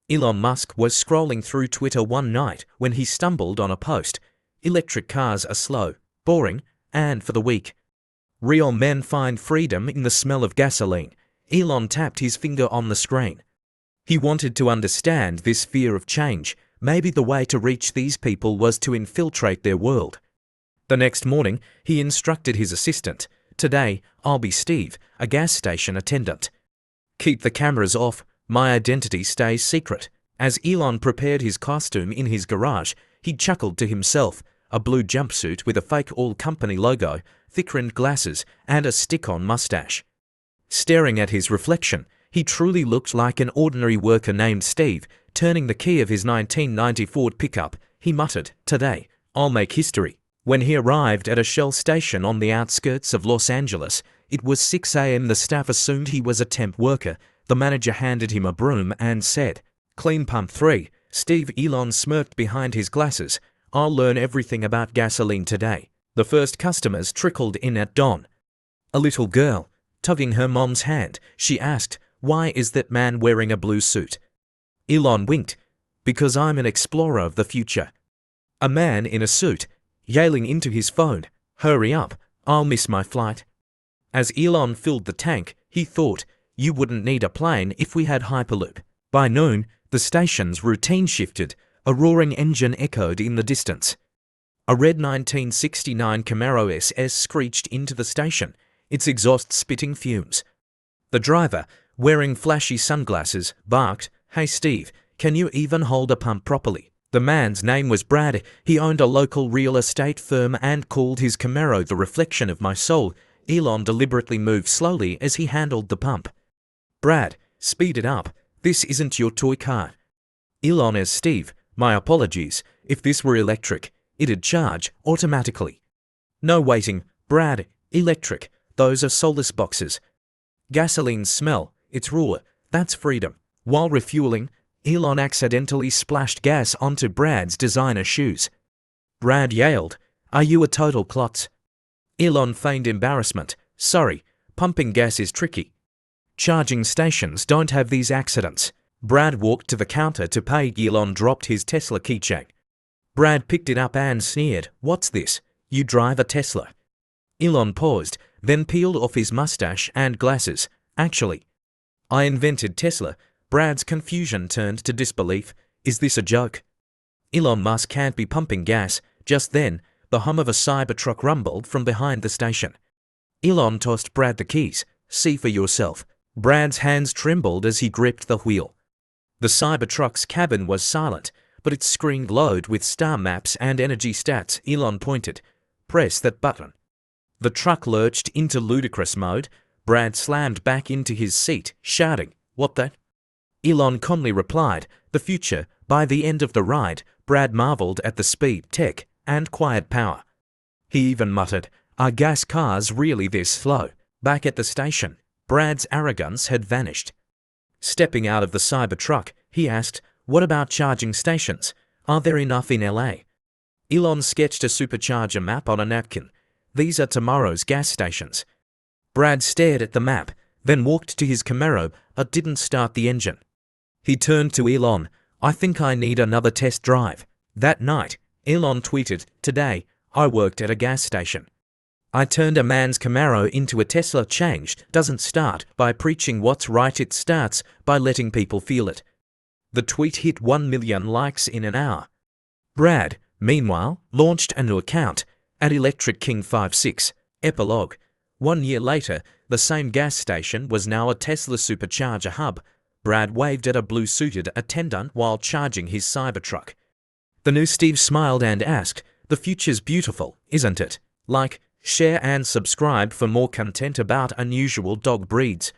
Elon Musk was scrolling through Twitter one night when he stumbled on a post. Electric cars are slow, boring, and for the weak. Real men find freedom in the smell of gasoline. Elon tapped his finger on the screen. He wanted to understand this fear of change. Maybe the way to reach these people was to infiltrate their world. The next morning, he instructed his assistant, "Today, I'll be Steve, a gas station attendant. Keep the cameras off. My identity stays secret." As Elon prepared his costume in his garage, he chuckled to himself. A blue jumpsuit with a fake all-company logo, thick-rimmed glasses, and a stick-on mustache. Staring at his reflection, he truly looked like an ordinary worker named Steve. Turning the key of his 1990 Ford pickup, he muttered, "Today, I'll make history." When he arrived at a Shell station on the outskirts of Los Angeles, it was 6 a.m. The staff assumed he was a temp worker. The manager handed him a broom and said, "Clean pump 3. Steve." Elon smirked behind his glasses. "I'll learn everything about gasoline today." The first customers trickled in at dawn. A little girl, tugging her mom's hand, she asked, "Why is that man wearing a blue suit?" Elon winked. "Because I'm an explorer of the future." A man in a suit, yelling into his phone, "Hurry up, I'll miss my flight." As Elon filled the tank, he thought, "You wouldn't need a plane if we had Hyperloop." By noon, the station's routine shifted. A roaring engine echoed in the distance. A red 1969 Camaro SS screeched into the station, its exhaust spitting fumes. The driver, wearing flashy sunglasses, barked, "Hey Steve, can you even hold a pump properly?" The man's name was Brad. He owned a local real estate firm and called his Camaro the reflection of my soul. Elon deliberately moved slowly as he handled the pump. "Brad, speed it up. This isn't your toy car." Elon as Steve, "My apologies. If this were electric, it'd charge automatically." "No waiting, Brad. Electric. Those are soulless boxes." "Gasoline smell. It's raw. That's freedom." While refueling, Elon accidentally splashed gas onto Brad's designer shoes. Brad yelled, "Are you a total klutz?" Elon feigned embarrassment. "Sorry, pumping gas is tricky. Charging stations don't have these accidents." Brad walked to the counter to pay. Elon dropped his Tesla keychain. Brad picked it up and sneered, "What's this? You drive a Tesla?" Elon paused, then peeled off his mustache and glasses. "Actually, I invented Tesla." Brad's confusion turned to disbelief. "Is this a joke?" Elon Musk can't be pumping gas. Just then, the hum of a Cybertruck rumbled from behind the station. Elon tossed Brad the keys. "See for yourself." Brad's hands trembled as he gripped the wheel. The Cybertruck's cabin was silent, but its screen glowed with star maps and energy stats. Elon pointed. "Press that button." The truck lurched into ludicrous mode. Brad slammed back into his seat, shouting, "What the?" Elon calmly replied, "The future." By the end of the ride, Brad marveled at the speed, tech, and quiet power. He even muttered, "Are gas cars really this slow?" Back at the station, Brad's arrogance had vanished. Stepping out of the Cybertruck, he asked, "What about charging stations? Are there enough in LA?" Elon sketched a supercharger map on a napkin. "These are tomorrow's gas stations." Brad stared at the map, then walked to his Camaro but didn't start the engine. He turned to Elon. "I think I need another test drive." That night, Elon tweeted, "Today, I worked at a gas station. I turned a man's Camaro into a Tesla." Change doesn't start by preaching what's right, it starts by letting people feel it. The tweet hit 1 million likes in an hour. Brad, meanwhile, launched a new account at Electric King 56. Epilogue. 1 year later, the same gas station was now a Tesla supercharger hub. Brad waved at a blue-suited attendant while charging his Cybertruck. The new Steve smiled and asked, "The future's beautiful, isn't it?" Like, share and subscribe for more content about unusual dog breeds.